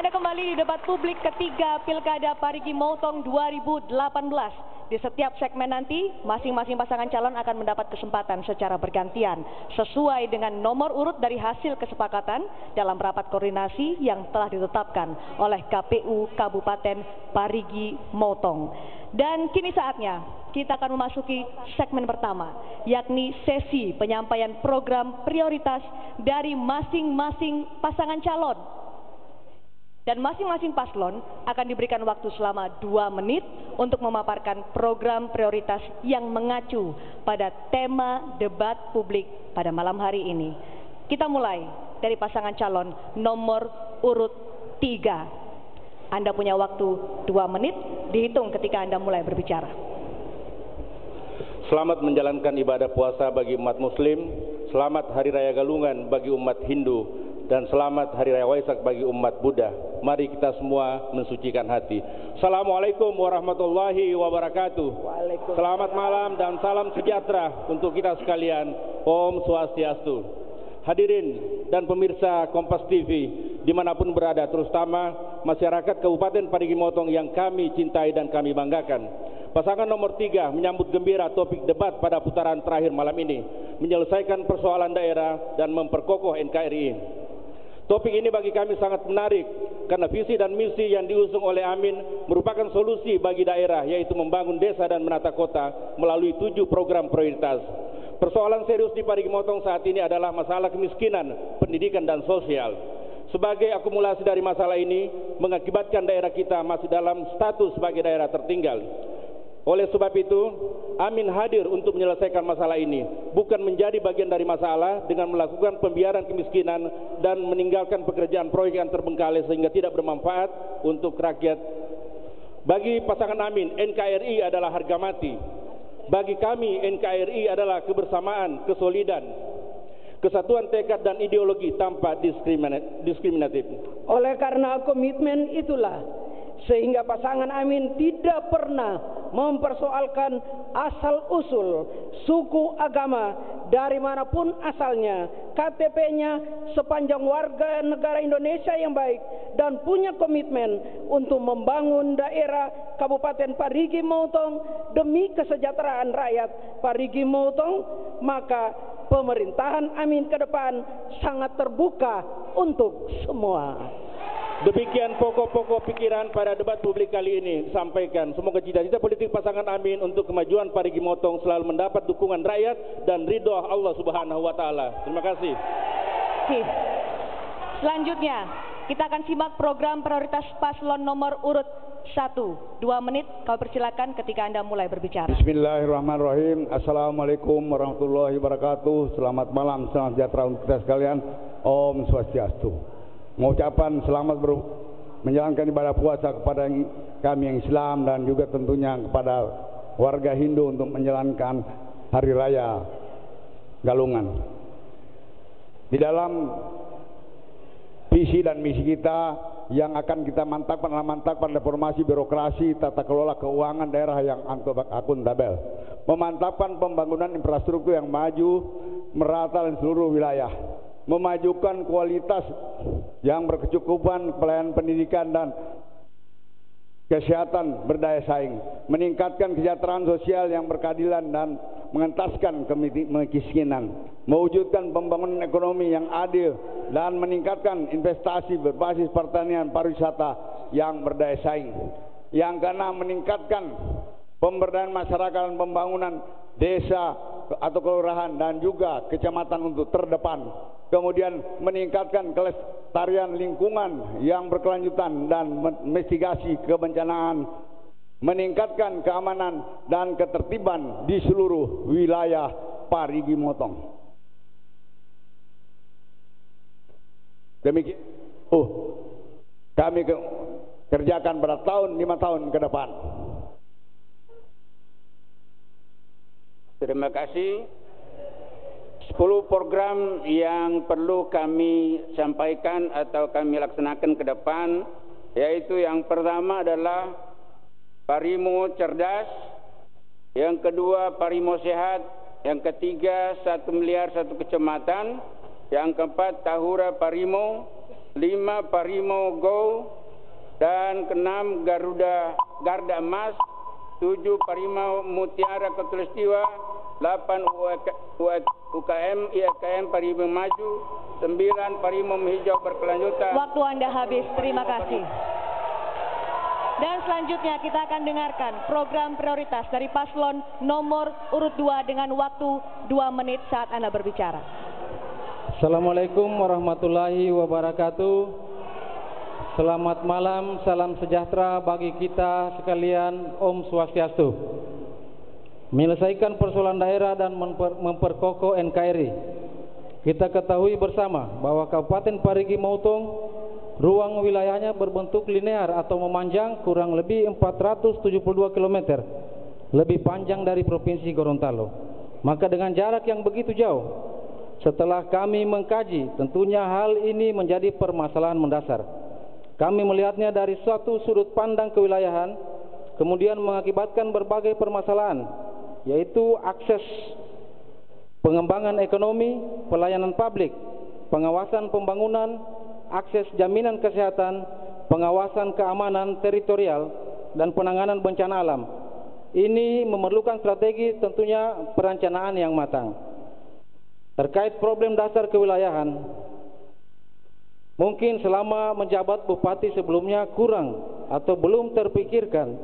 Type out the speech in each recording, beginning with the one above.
Kita kembali di debat publik ketiga Pilkada Parigi Motong 2018. Di setiap segmen nanti, masing-masing pasangan calon akan mendapat kesempatan secara bergantian sesuai dengan nomor urut dari hasil kesepakatan dalam rapat koordinasi yang telah ditetapkan oleh KPU Kabupaten Parigi Motong. Dan kini saatnya kita akan memasuki segmen pertama, yakni sesi penyampaian program prioritas dari masing-masing pasangan calon. Dan masing-masing paslon akan diberikan waktu selama 2 menit untuk memaparkan program prioritas yang mengacu pada tema debat publik pada malam hari ini. Kita mulai dari pasangan calon nomor urut 3. Anda punya waktu 2 menit, dihitung ketika Anda mulai berbicara. Selamat menjalankan ibadah puasa bagi umat muslim, selamat Hari Raya Galungan bagi umat Hindu, dan selamat Hari Raya Waisak bagi umat Buddha. Mari kita semua mensucikan hati. Assalamualaikum warahmatullahi wabarakatuh. Selamat malam dan salam sejahtera untuk kita sekalian. Om Swastiastu. Hadirin dan pemirsa Kompas TV dimanapun berada, terutama masyarakat Kabupaten Parigi Motong yang kami cintai dan kami banggakan. Pasangan nomor 3 menyambut gembira topik debat pada putaran terakhir malam ini, menyelesaikan persoalan daerah dan memperkokoh NKRI. Topik ini bagi kami sangat menarik karena visi dan misi yang diusung oleh Amin merupakan solusi bagi daerah, yaitu membangun desa dan menata kota melalui 7 program prioritas. Persoalan serius di Parigi Motong saat ini adalah masalah kemiskinan, pendidikan dan sosial. Sebagai akumulasi dari masalah ini mengakibatkan daerah kita masih dalam status sebagai daerah tertinggal. Oleh sebab itu, Amin hadir untuk menyelesaikan masalah ini, bukan menjadi bagian dari masalah dengan melakukan pembiaran kemiskinan dan meninggalkan pekerjaan proyek yang terbengkalai sehingga tidak bermanfaat untuk rakyat. Bagi pasangan Amin, NKRI adalah harga mati. Bagi kami, NKRI adalah kebersamaan, kesolidan, kesatuan tekad dan ideologi tanpa diskriminatif. Oleh karena komitmen itulah, sehingga pasangan Amin tidak pernah mempersoalkan asal-usul, suku, agama, dari manapun asalnya, KTP-nya, sepanjang warga negara Indonesia yang baik, dan punya komitmen untuk membangun daerah Kabupaten Parigi Motong demi kesejahteraan rakyat Parigi Motong. Maka pemerintahan Amin ke depan sangat terbuka untuk semua. Demikian pokok-pokok pikiran pada debat publik kali ini disampaikan. Semoga cita-cita politik pasangan Amin untuk kemajuan Parigi Motong selalu mendapat dukungan rakyat dan ridho Allah Subhanahu wa Ta'ala. Terima kasih. Selanjutnya, kita akan simak program prioritas paslon nomor urut 1. 2 menit, kau persilakan ketika Anda mulai berbicara. Bismillahirrahmanirrahim. Assalamualaikum warahmatullahi wabarakatuh. Selamat malam, selamat sejahtera untuk kita sekalian. Om Swastiastu. Mengucapkan selamat menjalankan ibadah puasa kepada kami yang Islam dan juga tentunya kepada warga Hindu untuk menjalankan Hari Raya Galungan. Di dalam visi dan misi kita yang akan kita mantapkan reformasi birokrasi, tata kelola keuangan daerah yang akuntabel, memantapkan pembangunan infrastruktur yang maju merata di seluruh wilayah, memajukan kualitas yang berkecukupan pelayanan pendidikan dan kesehatan berdaya saing, meningkatkan kesejahteraan sosial yang berkeadilan dan mengentaskan kemiskinan, mewujudkan pembangunan ekonomi yang adil dan meningkatkan investasi berbasis pertanian pariwisata yang berdaya saing. Yang keenam, meningkatkan pemberdayaan masyarakat dan pembangunan desa atau kelurahan dan juga kecamatan untuk terdepan. Kemudian meningkatkan kelestarian lingkungan yang berkelanjutan dan mitigasi kebencanaan, meningkatkan keamanan dan ketertiban di seluruh wilayah Parigi Motong. Demikian kami kerjakan pada 5 tahun ke depan. Terima kasih. 10 program yang perlu kami sampaikan atau kami laksanakan ke depan, yaitu yang pertama adalah Parimo Cerdas, yang kedua Parimo Sehat, yang ketiga 1 miliar 1 kecamatan, yang keempat Tahura Parimo, 5 Parimo Go, dan ke-6 Garda Emas, 7 Parimo Mutiara Khatulistiwa, 8 UKM IKM Parimo Maju, 9 Parimo Hijau Berkelanjutan. Waktu Anda habis, terima kasih. Dan selanjutnya kita akan dengarkan program prioritas dari paslon nomor urut 2 dengan waktu 2 menit saat Anda berbicara. Assalamualaikum warahmatullahi wabarakatuh. Selamat malam, salam sejahtera bagi kita sekalian, Om Swastiastu. Menyelesaikan persoalan daerah dan memperkokoh NKRI. Kita ketahui bersama bahwa Kabupaten Parigi Motong ruang wilayahnya berbentuk linear atau memanjang kurang lebih 472 km, lebih panjang dari Provinsi Gorontalo. Maka dengan jarak yang begitu jauh, setelah kami mengkaji, tentunya hal ini menjadi permasalahan mendasar. Kami melihatnya dari suatu sudut pandang kewilayahan, kemudian mengakibatkan berbagai permasalahan, yaitu akses pengembangan ekonomi, pelayanan publik, pengawasan pembangunan, akses jaminan kesehatan, pengawasan keamanan teritorial, dan penanganan bencana alam. Ini memerlukan strategi, tentunya perencanaan yang matang. Terkait problem dasar kewilayahan, mungkin selama menjabat bupati sebelumnya kurang atau belum terpikirkan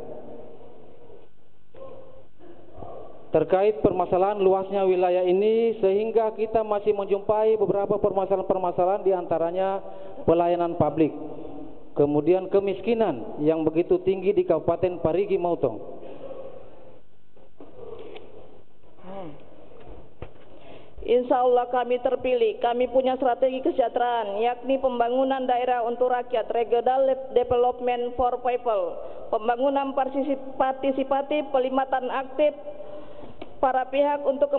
terkait permasalahan luasnya wilayah ini, sehingga kita masih menjumpai beberapa permasalahan-permasalahan, diantaranya pelayanan publik, kemudian kemiskinan yang begitu tinggi di Kabupaten Parigi Motong. Insya Allah kami terpilih, kami punya strategi kesejahteraan, yakni pembangunan daerah untuk rakyat, regional development for people, pembangunan partisipatif, pelibatan aktif para pihak untuk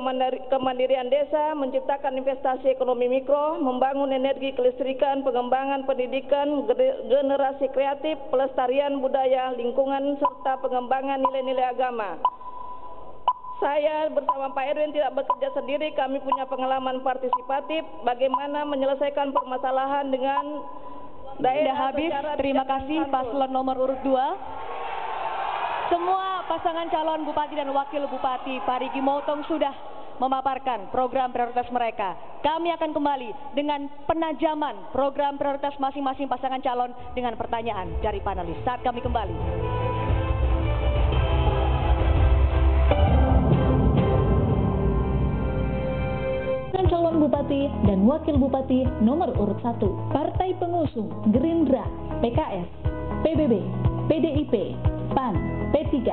kemandirian desa, menciptakan investasi ekonomi mikro, membangun energi kelistrikan, pengembangan pendidikan, generasi kreatif, pelestarian budaya, lingkungan, serta pengembangan nilai-nilai agama. Saya bersama Pak Erwin tidak bekerja sendiri, kami punya pengalaman partisipatif bagaimana menyelesaikan permasalahan dengan daerah. Habis, terima kasih paslon nomor urut 2. Semua pasangan calon bupati dan wakil bupati Parigi Motong sudah memaparkan program prioritas mereka. Kami akan kembali dengan penajaman program prioritas masing-masing pasangan calon dengan pertanyaan dari panelis saat kami kembali. Calon Bupati dan Wakil Bupati nomor urut 1, Partai Pengusung Gerindra, PKS, PBB, PDIP, PAN, P3,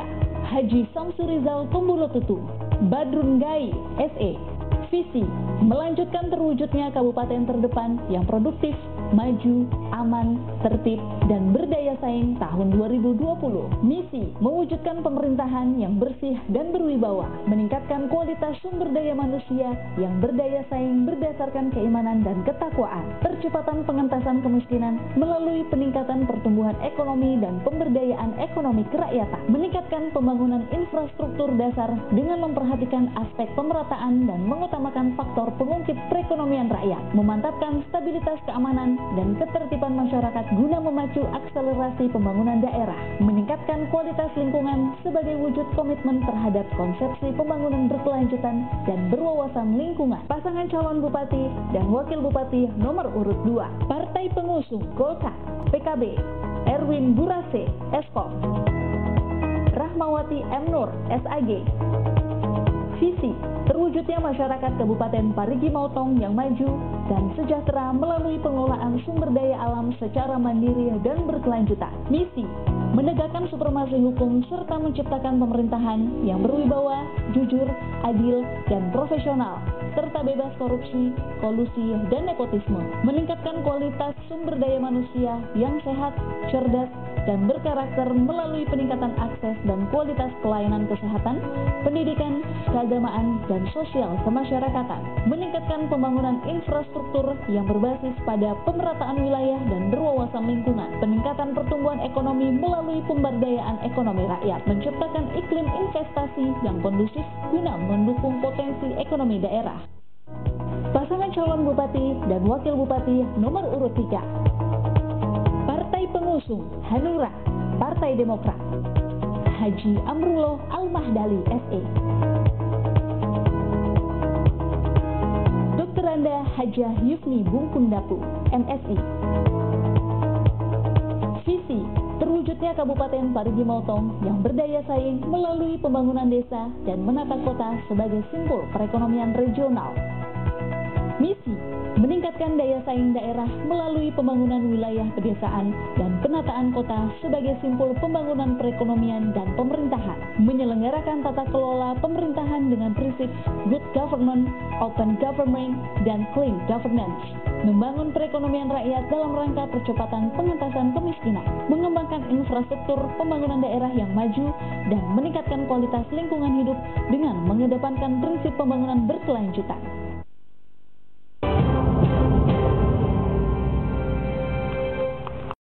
Haji Samsu Rizal Pembulotutu, Badrun Gai, SE. Visi melanjutkan terwujudnya kabupaten terdepan yang produktif, maju, aman, tertib, dan berdaya saing tahun 2020. Misi mewujudkan pemerintahan yang bersih dan berwibawa, meningkatkan kualitas sumber daya manusia yang berdaya saing berdasarkan keimanan dan ketakwaan, percepatan pengentasan kemiskinan melalui peningkatan pertumbuhan ekonomi dan pemberdayaan ekonomi kerakyatan, meningkatkan pembangunan infrastruktur dasar dengan memperhatikan aspek pemerataan dan mengutamakan faktor pengungkit perekonomian rakyat, memantapkan stabilitas keamanan dan ketertiban masyarakat guna memacu akselerasi pembangunan daerah, meningkatkan kualitas lingkungan sebagai wujud komitmen terhadap konsepsi pembangunan berkelanjutan dan berwawasan lingkungan. Pasangan calon bupati dan wakil bupati nomor urut 2, Partai Pengusung Golkar, PKB, Erwin Burase, Eskop, Rahmawati M. Nur, SAG. Visi terwujudnya masyarakat Kabupaten Parigi Motong yang maju dan sejahtera melalui pengelolaan sumber daya alam secara mandiri dan berkelanjutan. Misi menegakkan supremasi hukum serta menciptakan pemerintahan yang berwibawa, jujur, adil, dan profesional, serta bebas korupsi, kolusi, dan nepotisme. Meningkatkan kualitas sumber daya manusia yang sehat, cerdas, dan berkarakter melalui peningkatan akses dan kualitas pelayanan kesehatan, pendidikan, keagamaan, dan sosial kemasyarakatan. Meningkatkan pembangunan infrastruktur yang berbasis pada pemerataan wilayah dan berwawasan lingkungan. Peningkatan pertumbuhan ekonomi melalui pemberdayaan ekonomi rakyat. Menciptakan iklim investasi yang kondusif guna mendukung potensi ekonomi daerah. Pasangan calon bupati dan wakil bupati nomor urut 3, pengusung Hanura, Partai Demokrat, Haji Amrullah Al-Mahdali, SE. Dr. Anda Hajah Yufni Bungkundapu, MSI. Visi terwujudnya Kabupaten Parigi Motong yang berdaya saing melalui pembangunan desa dan menata kota sebagai simpul perekonomian regional. Misi meningkatkan daya saing daerah melalui pembangunan wilayah pedesaan dan penataan kota sebagai simpul pembangunan perekonomian dan pemerintahan. Menyelenggarakan tata kelola pemerintahan dengan prinsip good government, open government, dan clean governance. Membangun perekonomian rakyat dalam rangka percepatan pengentasan kemiskinan. Mengembangkan infrastruktur pembangunan daerah yang maju dan meningkatkan kualitas lingkungan hidup dengan mengedepankan prinsip pembangunan berkelanjutan.